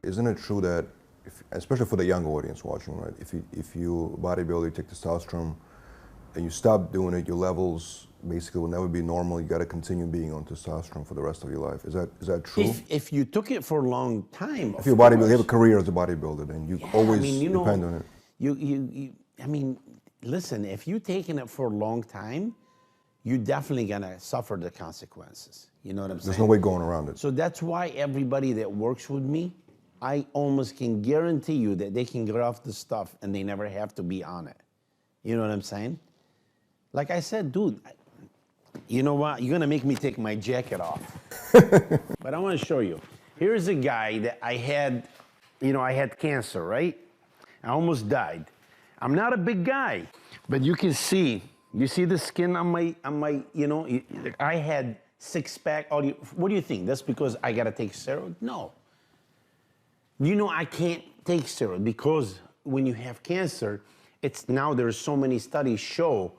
isn't it true that, especially for the younger audience watching, right? If you bodybuilder, you take testosterone, and you stop doing it, your levels basically will never be normal. You got to continue being on testosterone for the rest of your life. Is that true? If you took it for a long time, if you're a bodybuilder, you have a career as a bodybuilder, then you always depend on it. I mean, listen, if you're taking it for a long time, you're definitely gonna suffer the consequences. You know what I'm saying? There's no way going around it. So that's why everybody that works with me, I almost can guarantee you that they can get off the stuff and they never have to be on it. You know what I'm saying? Like I said, dude, you know what? You're gonna make me take my jacket off. But I wanna show you. Here's a guy that I had, I had cancer, right? I almost died. I'm not a big guy, but you can see, you see the skin on my, I had six-pack. What do you think? That's because I gotta take steroids? No. I can't take steroids because when you have cancer, now there's so many studies show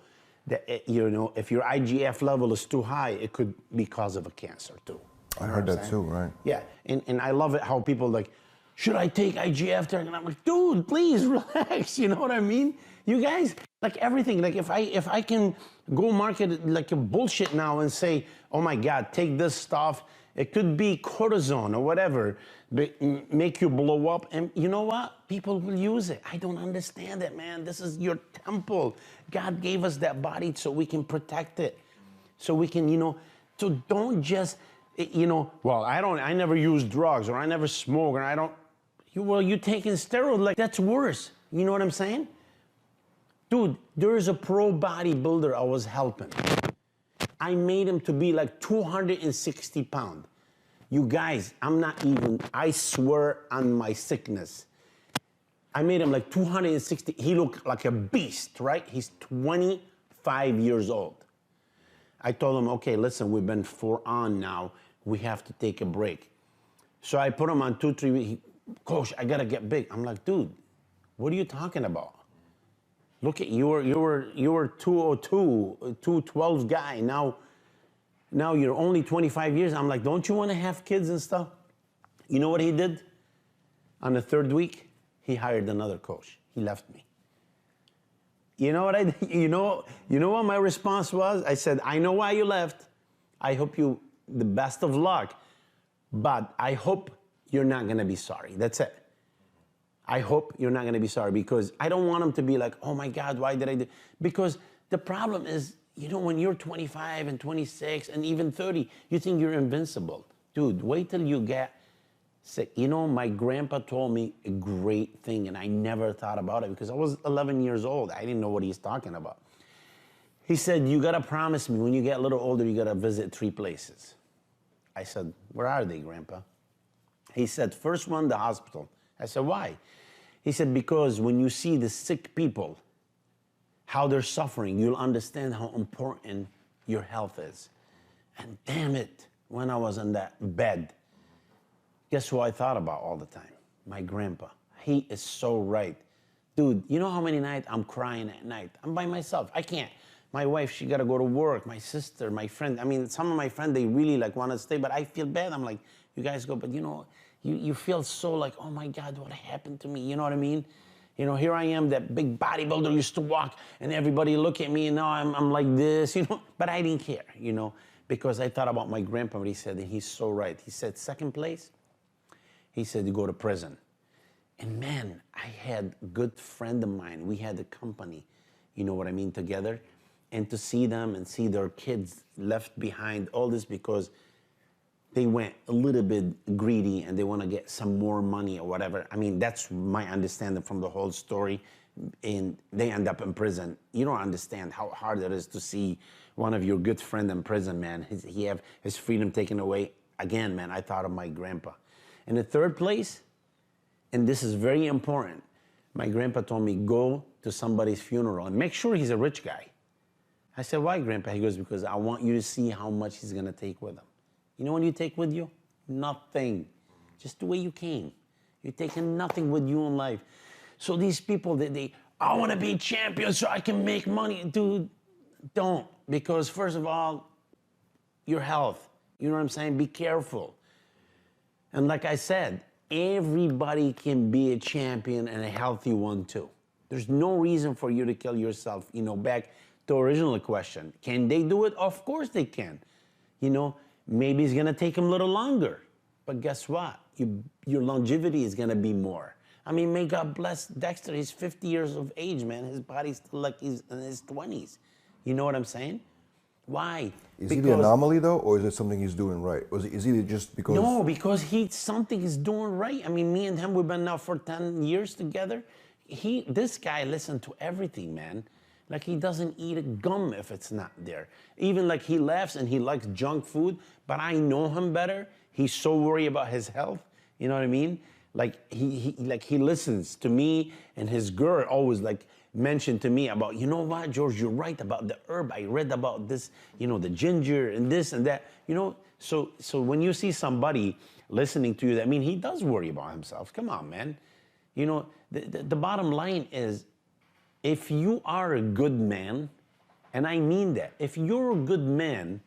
that, if your IGF level is too high, it could be cause of a cancer too. I heard that too, right? Yeah, and I love it how people like, should I take IGF? And I'm like, dude, please relax. You know what I mean? You guys, like everything, like if I can go market like a bullshit now and say, oh my God, take this stuff. It could be cortisone or whatever, make you blow up. And you know what? People will use it. I don't understand it, man. This is your temple. God gave us that body so we can protect it. So we can, so don't just, well, I never use drugs or I never smoke or I don't, you're taking steroids, like that's worse. You know what I'm saying? Dude, there's a pro bodybuilder I was helping. I made him to be like 260 pounds. You guys, I swear on my sickness. I made him like 260. He looked like a beast, right? He's 25 years old. I told him, okay, listen, we've been 4 on now. We have to take a break. So I put him on 2-3 weeks. Coach, I gotta get big. I'm like, dude, what are you talking about? Look at you were 202, 212 guy. Now you're only 25 years. I'm like, don't you want to have kids and stuff? You know what he did? On the 3rd week, he hired another coach. He left me. You know what you know what my response was? I said, I know why you left. I hope you the best of luck, but I hope you're not gonna be sorry. That's it. I hope you're not gonna be sorry because I don't want him to be like, oh my God, why did I do? Because the problem is, when you're 25 and 26 and even 30, you think you're invincible. Dude, wait till you get sick. My grandpa told me a great thing and I never thought about it because I was 11 years old. I didn't know what he's talking about. He said, you gotta promise me when you get a little older, you gotta visit 3 places. I said, where are they, Grandpa? He said, first one, the hospital. I said, why? He said, because when you see the sick people, how they're suffering, you'll understand how important your health is. And damn it, when I was in that bed, guess who I thought about all the time? My grandpa. He is so right. Dude, you know how many nights I'm crying at night? I'm by myself. I can't. My wife, she gotta go to work. My sister, my friend. I mean, some of my friends, they really want to stay, but I feel bad. I'm like, you guys go, but you feel so like, oh my God, what happened to me? You know what I mean? Here I am, that big bodybuilder used to walk and everybody look at me and now I'm like this, but I didn't care, because I thought about my grandpa, what he said, and he's so right. He said, 2nd place, he said, you go to prison. And man, I had a good friend of mine. We had a company, you know what I mean, together. And to see them and see their kids left behind, all this because they went a little bit greedy and they want to get some more money or whatever. I mean, that's my understanding from the whole story. And they end up in prison. You don't understand how hard it is to see one of your good friend in prison, man. He have his freedom taken away. Again, man, I thought of my grandpa. In the 3rd place, and this is very important, my grandpa told me, go to somebody's funeral and make sure he's a rich guy. I said, why, Grandpa? He goes, because I want you to see how much he's going to take with him. You know what you take with you? Nothing. Just the way you came. You're taking nothing with you in life. So these people, I want to be champion so I can make money. Dude, don't. Because first of all, your health. You know what I'm saying? Be careful. And like I said, everybody can be a champion and a healthy one too. There's no reason for you to kill yourself. You know, back to the original question, can they do it? Of course they can. You know, maybe it's gonna take them a little longer, but guess what? Your longevity is gonna be more. I mean, may God bless Dexter. He's 50 years of age, man. His body's still like he's in his 20s. You know what I'm saying? Why? Is he the anomaly though, or is it something he's doing right? Or is he just because? No, because something he's doing right. I mean, me and him, we've been now for 10 years together. This guy listens to everything, man. Like, he doesn't eat a gum if it's not there. Even like, he laughs and he likes junk food, but I know him better. He's so worried about his health. You know what I mean? Like, he listens to me, and his girl always like mentioned to me about, you know what, George, you're right about the herb. I read about this, you know, the ginger and this and that, you know. So when you see somebody listening to you, that mean he does worry about himself. Come on, man. You know, the bottom line is, if you are a good man, and I mean that, if you're a good man,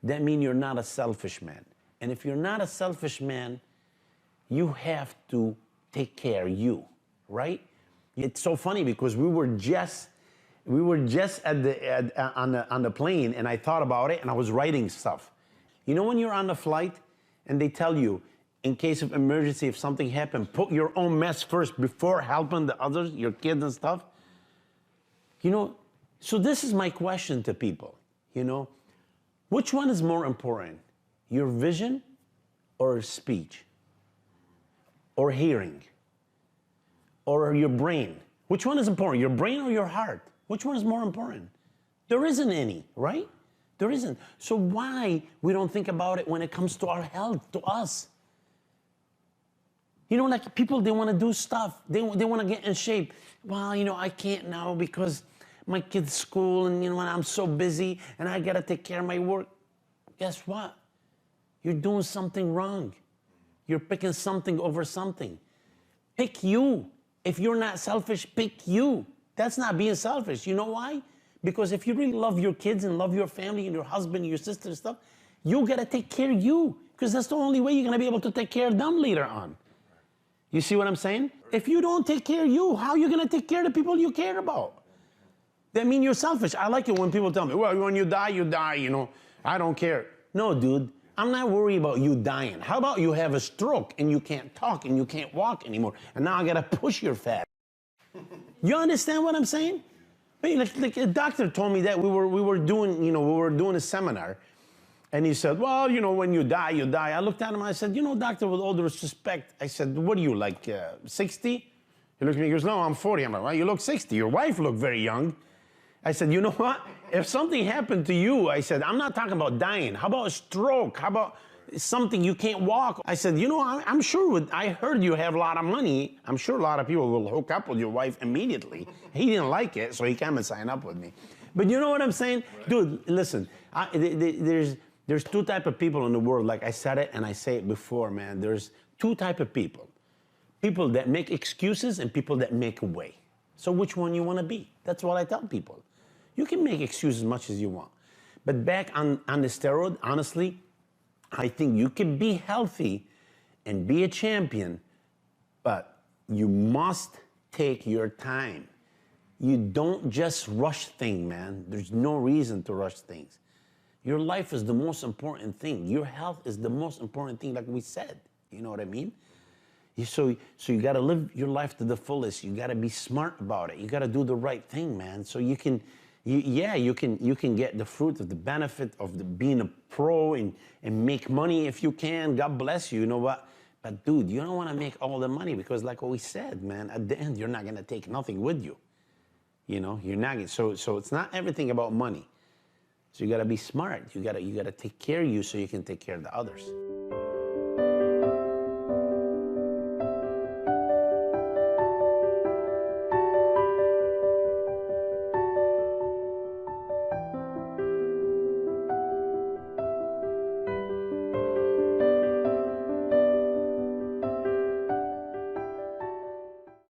that means you're not a selfish man. And if you're not a selfish man, you have to take care of you, right? It's so funny because we were just on the plane, and I thought about it, and I was writing stuff. You know, when you're on the flight and they tell you, in case of emergency, if something happened, put your own mess first before helping the others, your kids and stuff. You know, so this is my question to people, you know. Which one is more important? Your vision or speech? Or hearing? Or your brain? Which one is important? Your brain or your heart? Which one is more important? There isn't any, right? There isn't. So why we don't think about it when it comes to our health, to us? You know, like, people, they want to do stuff. They want to get in shape. Well, you know, I can't now because my kid's school, and, you know, I'm so busy, and I got to take care of my work. Guess what? You're doing something wrong. You're picking something over something. Pick you. If you're not selfish, pick you. That's not being selfish. You know why? Because if you really love your kids and love your family and your husband and your sister and stuff, you got to take care of you, because that's the only way you're going to be able to take care of them later on. You see what I'm saying? If you don't take care of you, how are you going to take care of the people you care about? That means you're selfish. I like it when people tell me, well, when you die, you know. I don't care. No, dude, I'm not worried about you dying. How about you have a stroke and you can't talk and you can't walk anymore, and now I got to push your fat. You understand what I'm saying? I mean, like a doctor told me that we were doing a seminar, and he said, well, you know, when you die, you die. I looked at him, I said, you know, doctor, with all due respect, I said, what are you, like 60? He looked at me, he goes, no, I'm 40. I'm like, well, you look 60. Your wife looked very young. I said, you know what? If something happened to you, I said, I'm not talking about dying. How about a stroke? How about something you can't walk? I said, you know, I'm sure I heard you have a lot of money. I'm sure a lot of people will hook up with your wife immediately. He didn't like it, so he came and signed up with me. But you know what I'm saying? Dude, listen, there's two types of people in the world. Like I said it, and I say it before, man. There's two types of people. People that make excuses and people that make a way. So which one you want to be? That's what I tell people. You can make excuses as much as you want. But back on the steroid, honestly, I think you can be healthy and be a champion, but you must take your time. You don't just rush things, man. There's no reason to rush things. Your life is the most important thing. Your health is the most important thing, like we said. You know what I mean? So you got to live your life to the fullest. You got to be smart about it. You got to do the right thing, man. So you can get the fruit of the benefit of being a pro and make money if you can. God bless you. You know what? But dude, you don't want to make all the money, because like what we said, man, at the end you're not gonna take nothing with you. You know, you're not. So it's not everything about money. So you got to be smart. You got to take care of you so you can take care of the others.